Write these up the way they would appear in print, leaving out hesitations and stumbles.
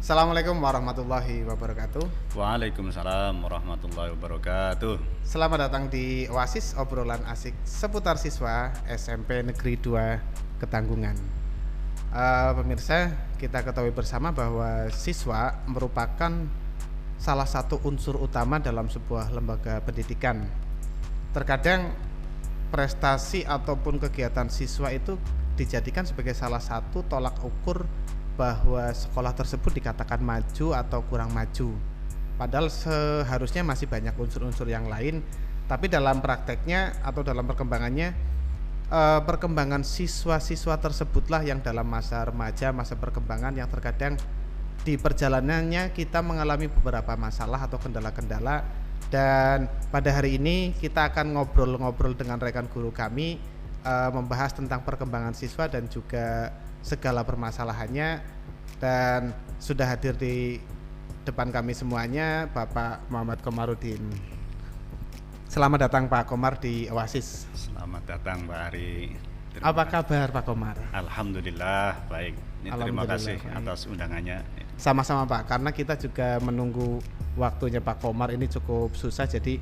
Assalamualaikum warahmatullahi wabarakatuh. Waalaikumsalam warahmatullahi wabarakatuh. Selamat datang di Oasis obrolan asik seputar siswa SMP Negeri 2 Ketanggungan. Pemirsa, kita ketahui bersama bahwa siswa merupakan salah satu unsur utama dalam sebuah lembaga pendidikan. Terkadang prestasi ataupun kegiatan siswa itu dijadikan sebagai salah satu tolak ukur bahwa sekolah tersebut dikatakan maju atau kurang maju. Padahal seharusnya masih banyak unsur-unsur yang lain, tapi dalam prakteknya atau dalam perkembangannya, perkembangan siswa-siswa tersebutlah yang dalam masa remaja, masa perkembangan yang terkadang di perjalanannya kita mengalami beberapa masalah atau kendala-kendala. Dan pada hari ini kita akan ngobrol-ngobrol dengan rekan guru kami, membahas tentang perkembangan siswa dan juga segala permasalahannya. Dan sudah hadir di depan kami semuanya Bapak Muhammad Komarudin. Selamat datang Pak Komar di Oasis. Selamat datang Pak Ari. Apa kabar Pak Komar? Alhamdulillah baik. Terima kasih atas undangannya. Sama-sama Pak, karena kita juga menunggu waktunya Pak Komar ini cukup susah, jadi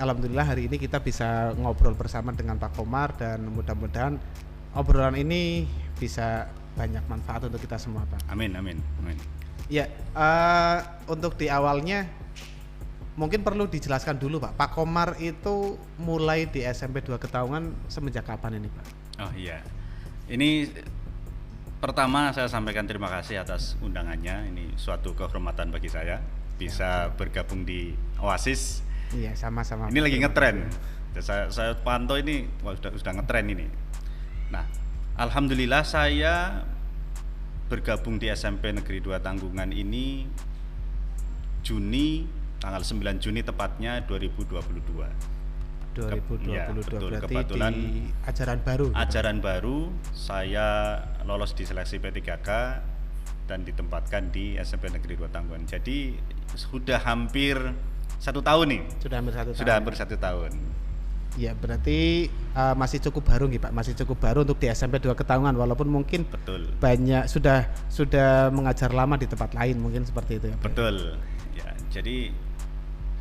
alhamdulillah hari ini kita bisa ngobrol bersama dengan Pak Komar dan mudah-mudahan obrolan ini bisa banyak manfaat untuk kita semua Pak. Amin. Ya, untuk di awalnya mungkin perlu dijelaskan dulu Pak. Pak Komar itu mulai di SMP 2 Ketanggungan semenjak kapan ini Pak? Oh iya, ini pertama saya sampaikan terima kasih atas undangannya. Ini suatu kehormatan bagi saya bisa bergabung di Oasis. Iya, sama-sama. Ini lagi ngetren. Saya pantau ini sudah ngetren ini. Nah, alhamdulillah saya bergabung di SMP Negeri 2 Tanggungan ini tanggal 9 Juni tepatnya 2022. Ya, betul, berarti kebetulan di ajaran baru. Ajaran baru, saya lolos di seleksi P3K dan ditempatkan di SMP Negeri 2 Tanggungan. Jadi sudah hampir 1 tahun nih. Sudah hampir 1 tahun. Ya, berarti masih cukup baru nih Pak, masih cukup baru untuk di SMP 2 Ketanggungan, walaupun mungkin banyak sudah mengajar lama di tempat lain, mungkin seperti itu ya Pak. Betul. Ya, jadi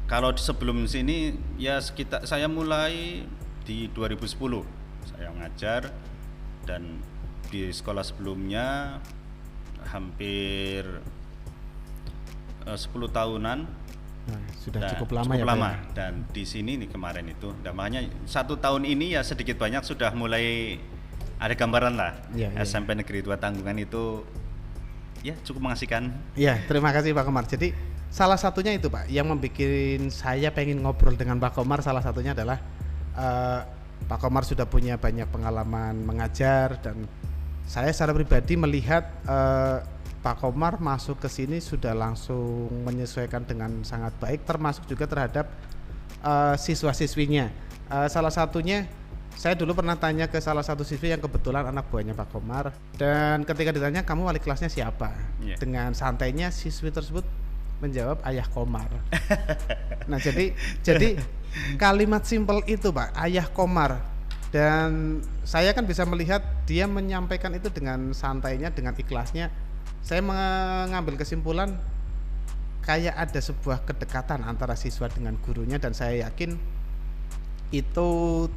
kalau sebelum sini ya saya mulai di 2010 saya ngajar, dan di sekolah sebelumnya hampir 10 tahunan. Nah, sudah cukup lama ya Pak. Dan di sini nih kemarin itu, makanya 1 tahun ini ya sedikit banyak sudah mulai ada gambaran lah. SMP Negeri 2 Tanggungan itu ya cukup mengasihkan. Iya, terima kasih Pak Komar. Jadi salah satunya itu Pak yang membuat saya pengen ngobrol dengan Pak Komar, salah satunya adalah Pak Komar sudah punya banyak pengalaman mengajar, dan saya secara pribadi melihat Pak Komar masuk ke sini sudah langsung menyesuaikan dengan sangat baik, termasuk juga terhadap siswa-siswinya. Salah satunya saya dulu pernah tanya ke salah satu siswi yang kebetulan anak buahnya Pak Komar, dan ketika ditanya kamu wali kelasnya siapa, dengan santainya siswi tersebut menjawab ayah Komar. Nah, jadi kalimat simpel itu Pak, ayah Komar, dan saya kan bisa melihat dia menyampaikan itu dengan santainya, dengan ikhlasnya. Saya mengambil kesimpulan kayak ada sebuah kedekatan antara siswa dengan gurunya, dan saya yakin itu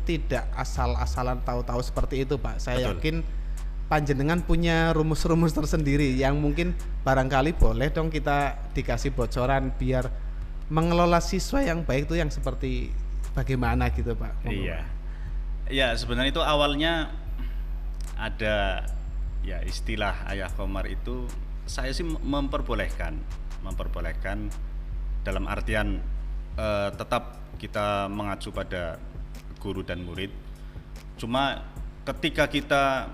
tidak asal-asalan tahu-tahu seperti itu Pak. Saya yakin panjenengan punya rumus-rumus tersendiri yang mungkin barangkali boleh dong kita dikasih bocoran biar mengelola siswa yang baik itu yang seperti bagaimana gitu Pak. Iya. Ya, sebenarnya itu awalnya ada ya istilah ayah Komar itu saya sih memperbolehkan dalam artian tetap kita mengacu pada guru dan murid. Cuma ketika kita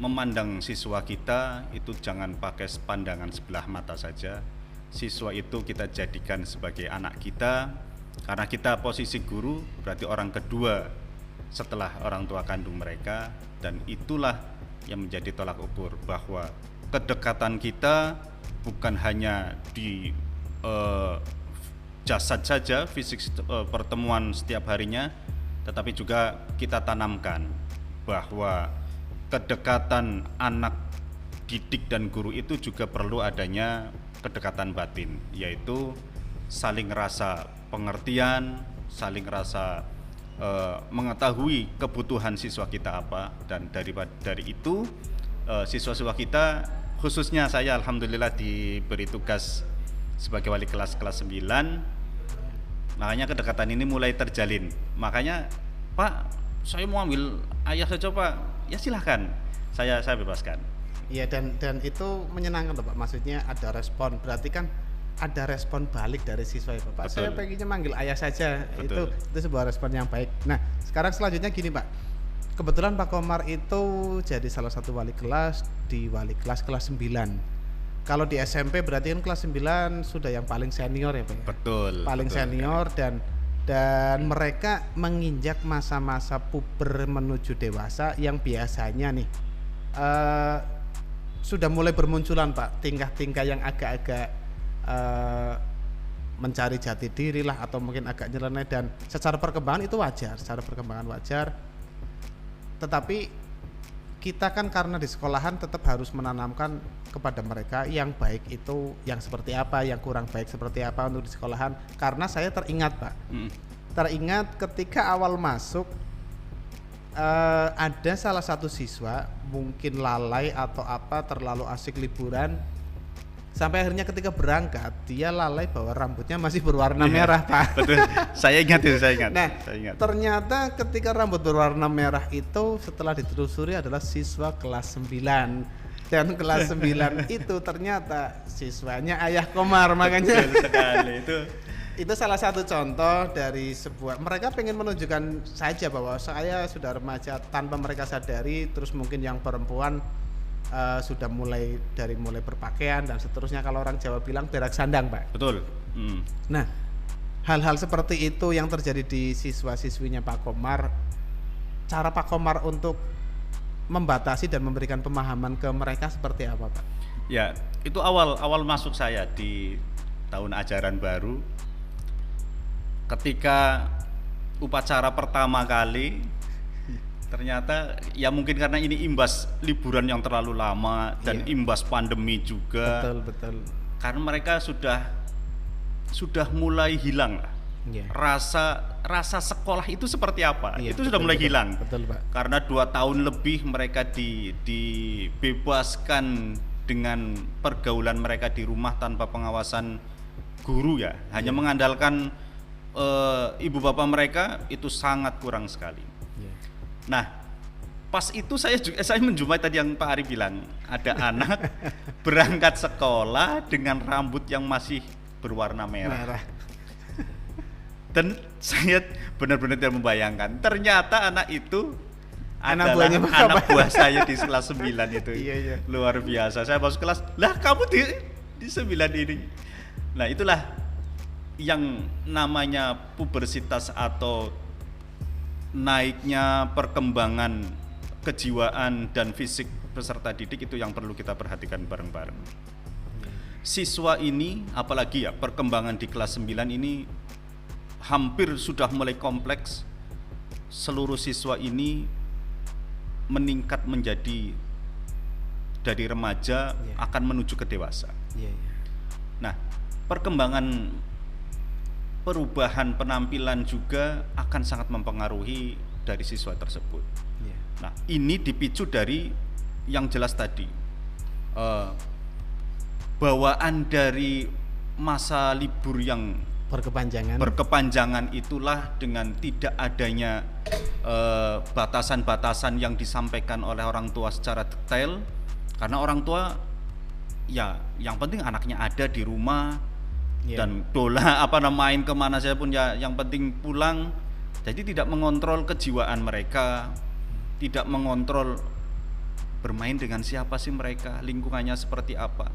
memandang siswa kita itu jangan pakai pandangan sebelah mata saja. Siswa itu kita jadikan sebagai anak kita, karena kita posisi guru berarti orang kedua setelah orang tua kandung mereka, dan itulah yang menjadi tolak ukur bahwa kedekatan kita bukan hanya di jasad saja, fisik, pertemuan setiap harinya, tetapi juga kita tanamkan bahwa kedekatan anak didik dan guru itu juga perlu adanya kedekatan batin, yaitu saling rasa pengertian, saling rasa mengetahui kebutuhan siswa kita apa, dan dari itu siswa-siswa kita, khususnya saya alhamdulillah diberi tugas sebagai wali kelas 9, makanya kedekatan ini mulai terjalin. Makanya, Pak, saya mau ambil ayah saja Pak, ya silahkan, saya bebaskan. Iya, dan itu menyenangkan loh Pak, maksudnya ada respon, berarti kan ada respon balik dari siswa ya Pak. Betul. Saya pengennya manggil ayah saja. Betul. Itu sebuah respon yang baik. Nah, sekarang selanjutnya gini Pak, kebetulan Pak Komar itu jadi salah satu wali kelas di wali kelas 9. Kalau di SMP berarti kan kelas 9 sudah yang paling senior ya Pak ya? Betul. Paling betul. senior, dan mereka menginjak masa-masa puber menuju dewasa yang biasanya nih sudah mulai bermunculan Pak tingkah-tingkah yang agak-agak mencari jati diri lah, atau mungkin agak nyeleneh, dan secara perkembangan itu wajar, tetapi kita kan karena di sekolahan tetap harus menanamkan kepada mereka yang baik itu yang seperti apa, yang kurang baik seperti apa untuk di sekolahan. Karena saya teringat ketika awal masuk ada salah satu siswa mungkin lalai atau apa, terlalu asik liburan, sampai akhirnya ketika berangkat dia lalai bahwa rambutnya masih berwarna merah Pak. Betul, saya ingat. Nah, ternyata ketika rambut berwarna merah itu setelah ditelusuri adalah siswa kelas 9, dan kelas 9 itu ternyata siswanya ayah Komar. Makanya betul sekali itu salah satu contoh dari sebuah, mereka pengen menunjukkan saja bahwa saya sudah remaja tanpa mereka sadari. Terus mungkin yang perempuan sudah mulai berpakaian dan seterusnya, kalau orang Jawa bilang berak sandang Pak. Betul. Nah, hal-hal seperti itu yang terjadi di siswa-siswinya Pak Komar, cara Pak Komar untuk membatasi dan memberikan pemahaman ke mereka seperti apa Pak? Ya, itu awal masuk saya di tahun ajaran baru, ketika upacara pertama kali, ternyata ya mungkin karena ini imbas liburan yang terlalu lama dan imbas pandemi juga. Betul. Karena mereka sudah mulai hilang lah. Rasa sekolah itu seperti apa? Itu sudah mulai hilang. Betul Pak. Karena 2 tahun lebih mereka dibebaskan dengan pergaulan mereka di rumah tanpa pengawasan guru ya. Hanya mengandalkan ibu bapak mereka, itu sangat kurang sekali. Nah, pas itu saya menjumpai tadi yang Pak Ari bilang, ada anak berangkat sekolah dengan rambut yang masih berwarna merah. Dan saya benar-benar tidak membayangkan, ternyata anak itu adalah anak buah saya di kelas 9 itu. Iya. Luar biasa. Saya masuk kelas, lah kamu di 9 ini. Nah, itulah yang namanya pubersitas atau naiknya perkembangan kejiwaan dan fisik peserta didik, itu yang perlu kita perhatikan bareng-bareng. Siswa ini, apalagi ya perkembangan di kelas 9 ini hampir sudah mulai kompleks. Seluruh siswa ini meningkat menjadi dari remaja akan menuju ke dewasa. Nah, perkembangan perubahan penampilan juga akan sangat mempengaruhi dari siswa tersebut. Nah, ini dipicu dari yang jelas tadi, bawaan dari masa libur yang berkepanjangan itulah, dengan tidak adanya batasan-batasan yang disampaikan oleh orang tua secara detail. Karena orang tua ya yang penting anaknya ada di rumah, dan main kemana saya pun ya yang penting pulang. Jadi tidak mengontrol kejiwaan mereka, tidak mengontrol bermain dengan siapa sih mereka, lingkungannya seperti apa.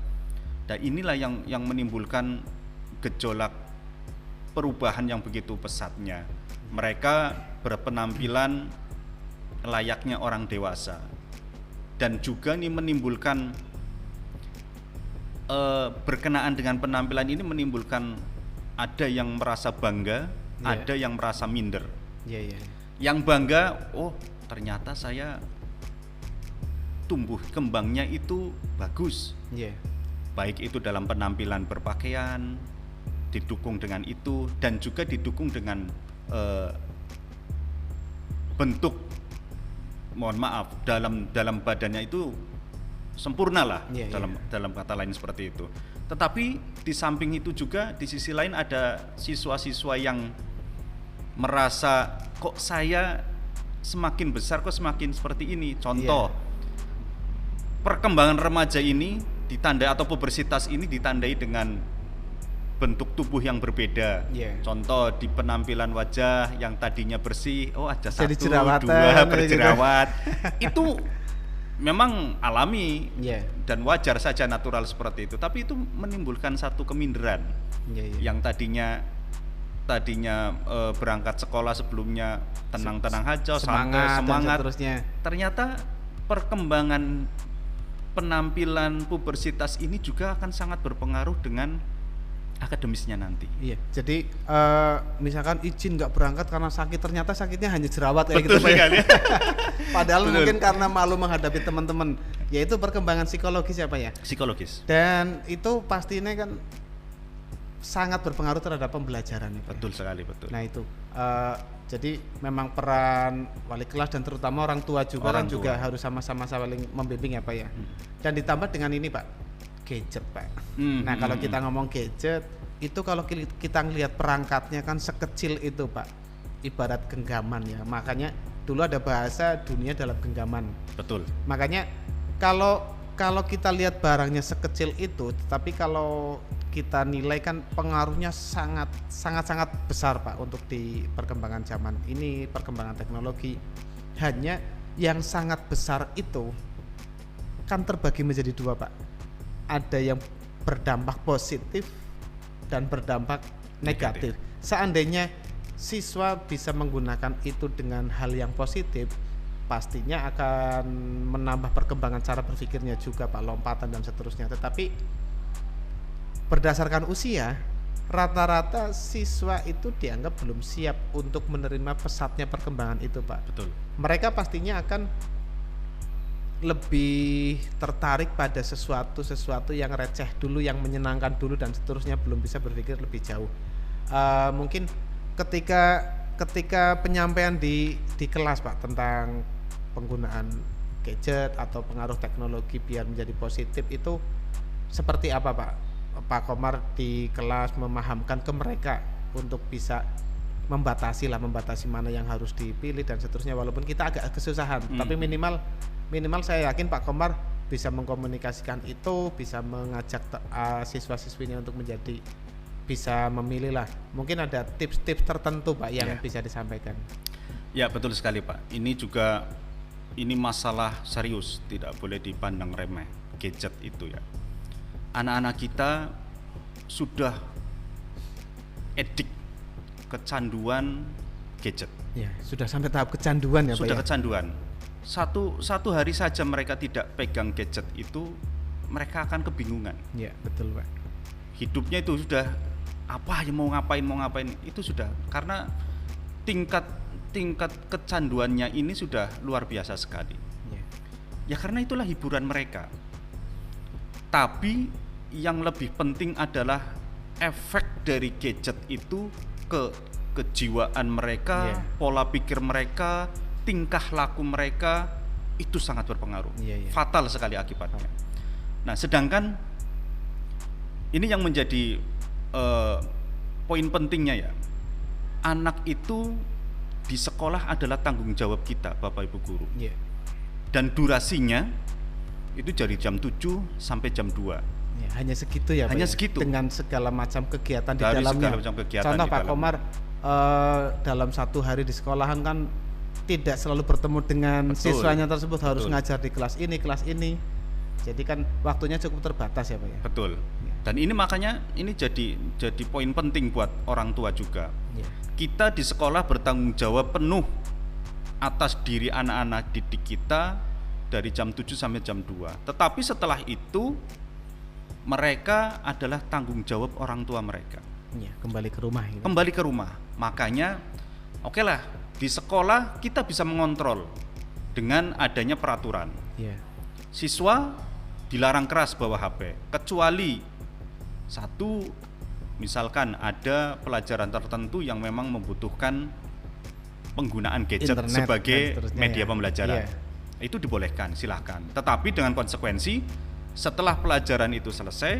Dan inilah yang menimbulkan gejolak perubahan yang begitu pesatnya. Mereka berpenampilan layaknya orang dewasa, dan juga ini menimbulkan berkenaan dengan penampilan ini menimbulkan ada yang merasa bangga, ada yang merasa minder. Yang bangga, oh ternyata saya tumbuh kembangnya itu bagus. baik itu dalam penampilan berpakaian, didukung dengan itu, dan juga didukung dengan bentuk, mohon maaf, dalam badannya itu sempurna lah, dalam kata lain seperti itu. Tetapi di samping itu juga di sisi lain ada siswa-siswa yang merasa kok saya semakin besar kok semakin seperti ini. Contoh, perkembangan remaja ini ditandai atau pubersitas ini ditandai dengan bentuk tubuh yang berbeda. Contoh di penampilan wajah yang tadinya bersih, ada jadi 1, 2 berjerawat. Itu memang alami dan wajar saja, natural seperti itu. Tapi itu menimbulkan satu keminderan. Yang tadinya berangkat sekolah sebelumnya tenang-tenang aja, semangat. Ternyata perkembangan penampilan pubersitas ini juga akan sangat berpengaruh dengan akademisnya nanti. Jadi misalkan izin nggak berangkat karena sakit, ternyata sakitnya hanya jerawat kayak gitu. Padahal mungkin karena malu menghadapi teman-teman. Yaitu perkembangan psikologis ya Pak ya. Psikologis. Dan itu pastinya kan sangat berpengaruh terhadap pembelajaran. Betul sekali, betul. Nah itu. Jadi memang peran wali kelas dan terutama orang tua juga juga harus sama-sama saling membimbing ya Pak ya. Dan ditambah dengan ini Pak, gadget Pak. Nah kalau kita ngomong gadget itu, kalau kita ngelihat perangkatnya kan sekecil itu Pak, ibarat genggaman ya. Makanya dulu ada bahasa dunia dalam genggaman. Betul. Makanya kalau kita lihat barangnya sekecil itu, tapi kalau kita nilai kan pengaruhnya sangat besar Pak untuk di perkembangan zaman ini, perkembangan teknologi. Hanya yang sangat besar itu kan terbagi menjadi 2 Pak. Ada yang berdampak positif dan berdampak negatif. Seandainya siswa bisa menggunakan itu dengan hal yang positif, pastinya akan menambah perkembangan cara berpikirnya juga Pak, lompatan dan seterusnya. Tetapi berdasarkan usia, rata-rata siswa itu dianggap belum siap untuk menerima pesatnya perkembangan itu Pak. Betul. Mereka pastinya akan lebih tertarik pada sesuatu yang receh dulu, yang menyenangkan dulu dan seterusnya, belum bisa berpikir lebih jauh. Mungkin ketika penyampaian di kelas Pak tentang penggunaan gadget atau pengaruh teknologi biar menjadi positif itu seperti apa Pak Komar di kelas memahamkan ke mereka untuk bisa membatasi mana yang harus dipilih dan seterusnya, walaupun kita agak kesusahan, tapi minimal saya yakin Pak Komar bisa mengkomunikasikan itu, bisa mengajak siswa-siswinya untuk menjadi bisa memilih lah. Mungkin ada tips-tips tertentu Pak yang bisa disampaikan. Ya betul sekali Pak. Ini masalah serius, tidak boleh dipandang remeh gadget itu ya. Anak-anak kita sudah edik, kecanduan gadget. Ya, sudah sampai tahap kecanduan ya Pak. Sudah kecanduan. Satu hari saja mereka tidak pegang gadget itu, mereka akan kebingungan. Ya, betul Pak. Hidupnya itu sudah apa yang mau ngapain itu sudah, karena tingkat kecanduannya ini sudah luar biasa sekali. Ya karena itulah hiburan mereka. Tapi yang lebih penting adalah efek dari gadget itu ke kejiwaan mereka, pola pikir mereka, tingkah laku mereka, itu sangat berpengaruh. Fatal sekali akibatnya. Nah, sedangkan ini yang menjadi poin pentingnya ya. Anak itu di sekolah adalah tanggung jawab kita, Bapak Ibu guru. Dan durasinya itu dari jam 7 sampai jam 2. Ya, hanya segitu ya Pak. Hanya segitu. Dengan segala macam kegiatan di dari dalamnya. Segala macam kegiatan contoh di Pak dalam. Komar dalam satu hari di sekolahan kan tidak selalu bertemu dengan siswanya tersebut, harus ngajar di kelas ini. Jadi kan waktunya cukup terbatas ya Pak ya. Betul. Dan ini makanya ini jadi poin penting buat orang tua juga. Kita di sekolah bertanggung jawab penuh atas diri anak-anak didik kita dari jam 7 sampai jam 2. Tetapi setelah itu mereka adalah tanggung jawab orang tua mereka. Kembali ke rumah gitu. Kembali ke rumah. Makanya oke lah, di sekolah kita bisa mengontrol dengan adanya peraturan. Siswa dilarang keras bawa HP, kecuali satu, misalkan ada pelajaran tertentu yang memang membutuhkan penggunaan gadget Internet sebagai dan seterusnya, media ya. pembelajaran. Iya. Itu dibolehkan, silahkan. Tetapi dengan konsekuensi, setelah pelajaran itu selesai,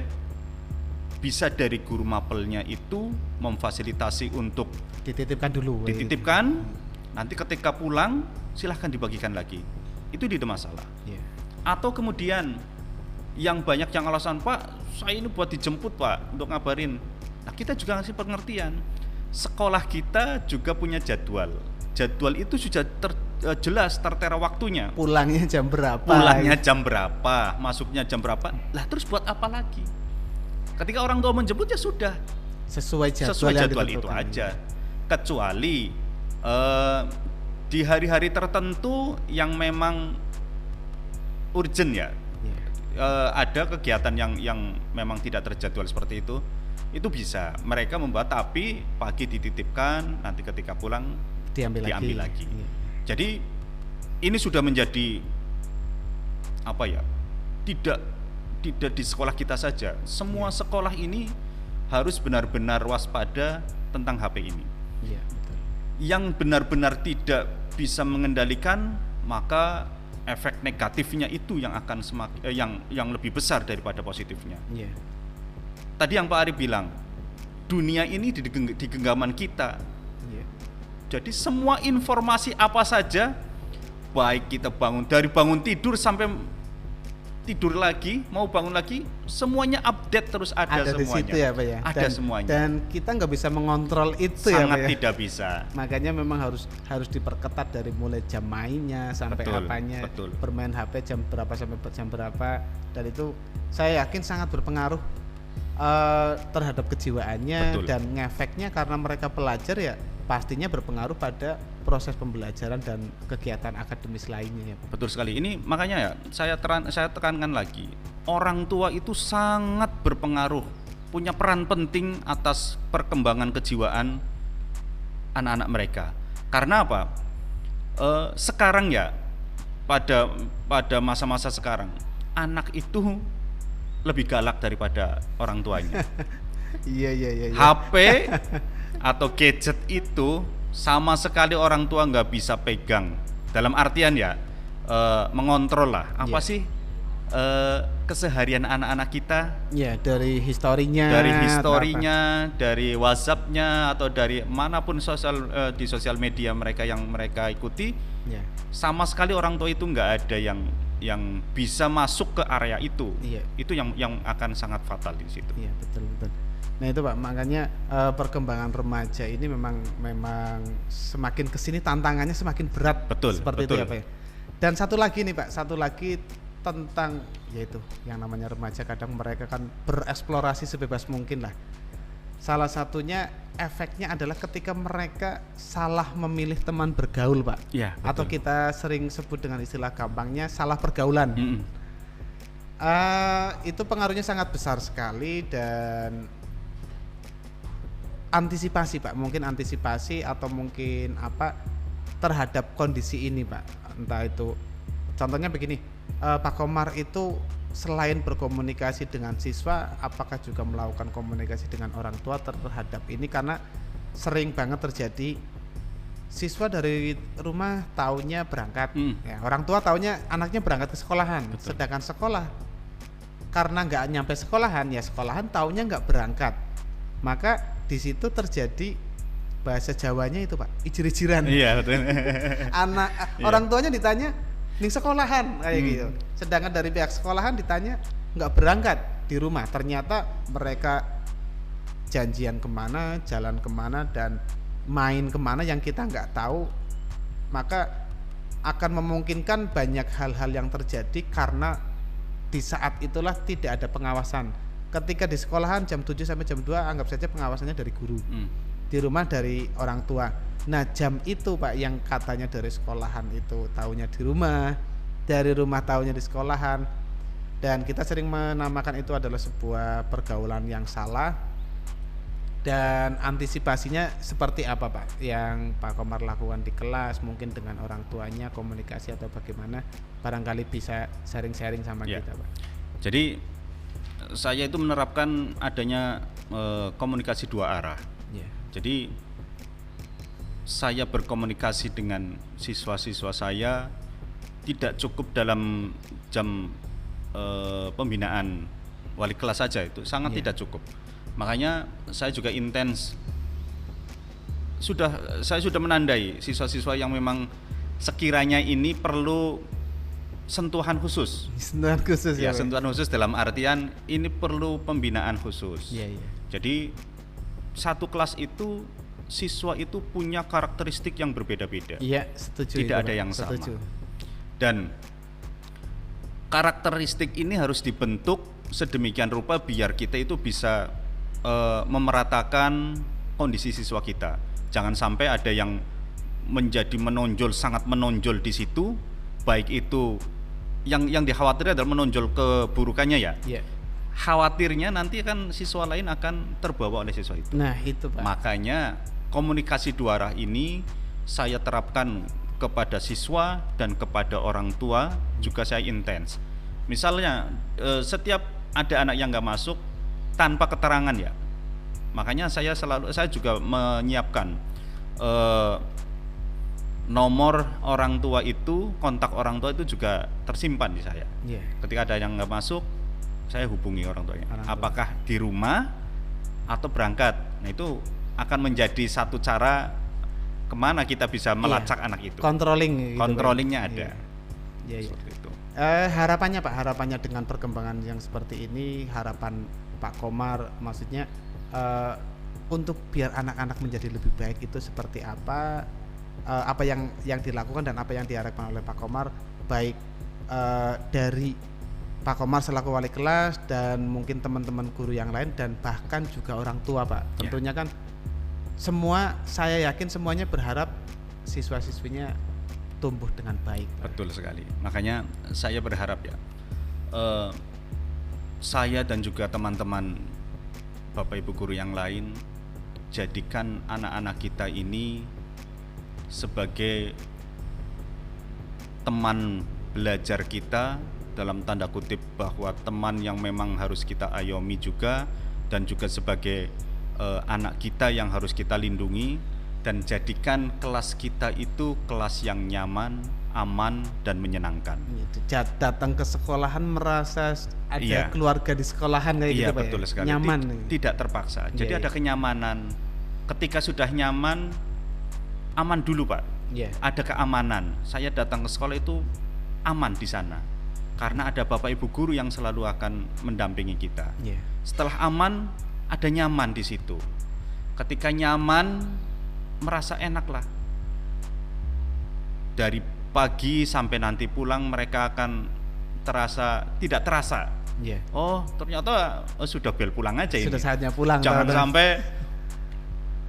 bisa dari guru mapelnya itu memfasilitasi untuk Dititipkan dulu. dititipkan, nanti ketika pulang silahkan dibagikan lagi. Itu tidak masalah. Iya. Atau kemudian yang banyak yang alasan, Pak, saya ini buat dijemput Pak, untuk ngabarin. Nah, kita juga ngasih pengertian. Sekolah kita juga punya jadwal. Jadwal itu sudah jelas tertera waktunya. Pulangnya jam berapa? Pulangnya jam berapa, masuknya jam berapa. Lah terus buat apa lagi? Ketika orang tua menjemput ya sudah Sesuai jadwal, sesuai yang jadwal itu ditentukan. aja. Kecuali di hari-hari tertentu yang memang urgent ya. Iya. Ada kegiatan yang memang tidak terjadwal seperti itu bisa mereka membuat, tapi pagi dititipkan, nanti ketika pulang Diambil lagi. Iya. Jadi ini sudah menjadi apa ya? Tidak di sekolah kita saja. Semua sekolah ini harus benar-benar waspada tentang HP ini. Iya, betul. Yang benar-benar tidak bisa mengendalikan, maka efek negatifnya itu yang akan yang lebih besar daripada positifnya. Iya. Tadi yang Pak Ari bilang, dunia ini di genggaman kita. Iya. Jadi semua informasi apa saja, baik kita dari bangun tidur sampai tidur lagi, mau bangun lagi, semuanya update terus ada Ada semuanya. di situ ya Pak ya. Ada semuanya. Dan kita nggak bisa mengontrol itu ya Pak Sangat ya. tidak bisa. Makanya memang harus diperketat dari mulai jam mainnya sampai Betul, apanya, betul. bermain HP jam berapa sampai jam berapa, dan itu saya yakin sangat berpengaruh terhadap kejiwaannya. Betul. Dan ngefeknya karena mereka pelajar ya pastinya berpengaruh pada proses pembelajaran dan kegiatan akademis lainnya ya Pak. Betul sekali. Ini makanya ya saya tekankan lagi, orang tua itu sangat berpengaruh, punya peran penting atas perkembangan kejiwaan anak-anak mereka. Karena apa? Sekarang ya, pada masa-masa sekarang, anak itu lebih galak daripada orang tuanya. Iya. HP atau gadget itu sama sekali orang tua nggak bisa pegang. Dalam artian ya mengontrol lah. Apa Iya. sih keseharian anak-anak kita? Ya, dari historinya, Dari WhatsApp-nya atau dari manapun di sosial media mereka yang mereka ikuti, ya. sama sekali orang tua itu nggak ada yang bisa masuk ke area itu. Iya. Itu yang akan sangat fatal di situ. Iya, betul. Nah itu Pak, makanya perkembangan remaja ini memang semakin kesini tantangannya semakin berat. Betul, seperti betul. itu ya Pak ya. Dan satu lagi nih Pak, tentang yaitu yang namanya remaja, kadang mereka kan bereksplorasi sebebas mungkin lah. Salah satunya efeknya adalah ketika mereka salah memilih teman bergaul Pak. Iya, betul. Atau kita sering sebut dengan istilah gampangnya salah pergaulan. Mm-mm. Itu pengaruhnya sangat besar sekali. Dan antisipasi Pak, mungkin antisipasi atau mungkin apa terhadap kondisi ini Pak, entah itu contohnya begini, Pak Komar itu selain berkomunikasi dengan siswa, apakah juga melakukan komunikasi dengan orang tua terhadap ini? Karena sering banget terjadi siswa dari rumah taunya berangkat, ya, orang tua taunya anaknya berangkat ke sekolahan. Betul. Sedangkan sekolah karena nggak nyampe sekolahan, ya sekolahan taunya nggak berangkat, maka di situ terjadi bahasa Jawanya itu Pak, ijir-ijiran. Iya, betul. Orang tuanya ditanya ning sekolahan kayak gitu, sedangkan dari pihak sekolahan ditanya nggak berangkat di rumah, ternyata mereka janjian kemana, jalan kemana, dan main kemana yang kita nggak tahu. Maka akan memungkinkan banyak hal-hal yang terjadi karena di saat itulah tidak ada pengawasan. Ketika di sekolahan jam 7 sampai jam 2 anggap saja pengawasannya dari guru, di rumah dari orang tua. Nah jam itu Pak yang katanya dari sekolahan itu taunya di rumah, dari rumah taunya di sekolahan. Dan kita sering menamakan itu adalah sebuah pergaulan yang salah. Dan antisipasinya seperti apa Pak yang Pak Komar lakukan di kelas, mungkin dengan orang tuanya komunikasi atau bagaimana, barangkali bisa sharing-sharing sama Ya. kita Pak. Jadi saya itu menerapkan adanya komunikasi dua arah. Ya. Jadi saya berkomunikasi dengan siswa-siswa saya tidak cukup dalam jam pembinaan wali kelas saja, itu sangat Iya. tidak cukup. Makanya saya juga intens, saya sudah menandai siswa-siswa yang memang sekiranya ini perlu sentuhan khusus. Sentuhan khusus Ya, ya, Pak? sentuhan khusus dalam artian ini perlu pembinaan khusus. Iya, iya. Jadi satu kelas itu siswa itu punya karakteristik yang berbeda-beda. Iya, setuju. Tidak itu, ada Pak. yang sama. Setuju. Dan karakteristik ini harus dibentuk sedemikian rupa biar kita itu bisa memeratakan kondisi siswa kita. Jangan sampai ada yang menjadi menonjol, sangat menonjol di situ, baik itu yang dikhawatirkan adalah menonjol keburukannya ya. Iya. Khawatirnya nanti kan siswa lain akan terbawa oleh siswa itu. Nah, itu Pak. Makanya komunikasi dua arah ini saya terapkan kepada siswa dan kepada orang tua juga saya intens. Misalnya setiap ada anak yang nggak masuk tanpa keterangan ya, makanya saya juga menyiapkan nomor orang tua itu, kontak orang tua itu juga tersimpan di saya. Iya. Ketika ada yang nggak masuk, saya hubungi orang tuanya. Orang tua. Apakah di rumah atau berangkat? Nah, itu akan menjadi satu cara kemana kita bisa melacak anak itu. Controlling gitu, Pak. Controllingnya ada. Iya, iya. Seperti itu. Harapannya Pak, harapannya dengan perkembangan yang seperti ini, harapan Pak Komar maksudnya untuk biar anak-anak menjadi lebih baik itu seperti apa? Apa yang dilakukan dan apa yang diharapkan oleh Pak Komar, baik dari Pak Komar selaku wali kelas dan mungkin teman-teman guru yang lain dan bahkan juga orang tua Pak. Tentunya kan saya yakin semuanya berharap siswa-siswinya tumbuh dengan baik. Betul sekali. Makanya saya berharap ya, saya dan juga teman-teman Bapak Ibu guru yang lain jadikan anak-anak kita ini sebagai teman belajar kita, dalam tanda kutip bahwa teman yang memang harus kita ayomi juga, dan juga sebagai anak kita yang harus kita lindungi, dan jadikan kelas kita itu kelas yang nyaman, aman, dan menyenangkan. Datang ke sekolahan merasa ada Iya. keluarga di sekolahan kayak Iya, gitu Pak. betul ya? sekali. Nyaman. Tidak terpaksa. Jadi Iya, ada iya. kenyamanan. Ketika sudah nyaman, aman dulu Pak. Iya. Ada keamanan. Saya datang ke sekolah itu aman di sana. Karena ada Bapak Ibu guru yang selalu akan mendampingi kita. Iya. Setelah aman, ada nyaman di situ. Ketika nyaman, merasa enak lah. Dari pagi sampai nanti pulang mereka akan tidak terasa. Iya. Oh, ternyata sudah bel pulang aja ini. Sudah saatnya pulang. Jangan Pak. sampai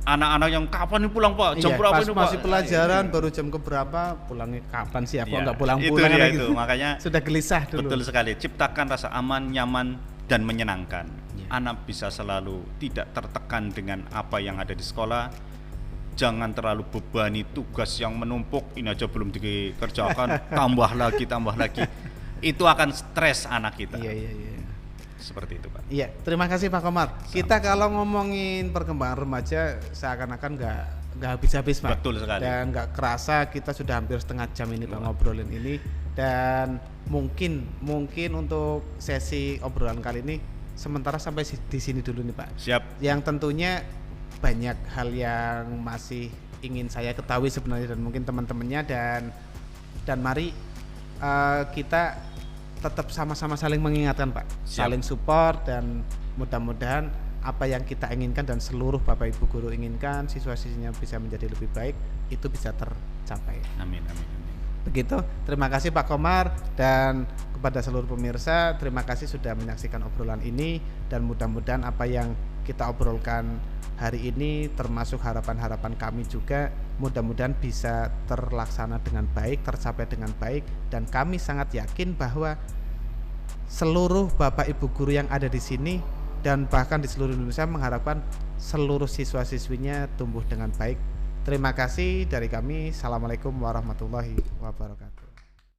anak-anak yang kapan nih pulang Pak? Jam Iya, berapa pas ini Pak? masih pelajaran Iya. baru jam keberapa, pulangnya kapan sih? Apa Iya, nggak pulang-pulang itu dia kan itu. gitu. Makanya Sudah gelisah dulu. betul sekali. Ciptakan rasa aman, nyaman, dan menyenangkan. Iya. Anak bisa selalu tidak tertekan dengan apa yang ada di sekolah. Jangan terlalu bebani tugas yang menumpuk. Ini aja belum dikerjakan, tambah lagi. Itu akan stres anak kita. Iya, iya, iya. Seperti itu Pak. Iya, terima kasih Pak Komar. Kita kalau ngomongin perkembangan remaja seakan-akan nggak habis-habis Pak. Betul sekali. Dan nggak kerasa kita sudah hampir setengah jam ini Pak ngobrolin ini, dan mungkin untuk sesi obrolan kali ini sementara sampai di sini dulu nih Pak. Siap. Yang tentunya banyak hal yang masih ingin saya ketahui sebenarnya dan mungkin teman-temannya, dan mari kita tetap sama-sama saling mengingatkan Pak, Siap. saling support, dan mudah-mudahan apa yang kita inginkan dan seluruh Bapak Ibu guru inginkan siswa-siswinya bisa menjadi lebih baik itu bisa tercapai. Amin. Begitu, terima kasih Pak Komar, dan kepada seluruh pemirsa terima kasih sudah menyaksikan obrolan ini, dan mudah-mudahan apa yang kita obrolkan hari ini termasuk harapan-harapan kami juga mudah-mudahan bisa terlaksana dengan baik, tercapai dengan baik, dan kami sangat yakin bahwa seluruh Bapak Ibu guru yang ada di sini dan bahkan di seluruh Indonesia mengharapkan seluruh siswa-siswinya tumbuh dengan baik. Terima kasih dari kami. Assalamualaikum warahmatullahi wabarakatuh.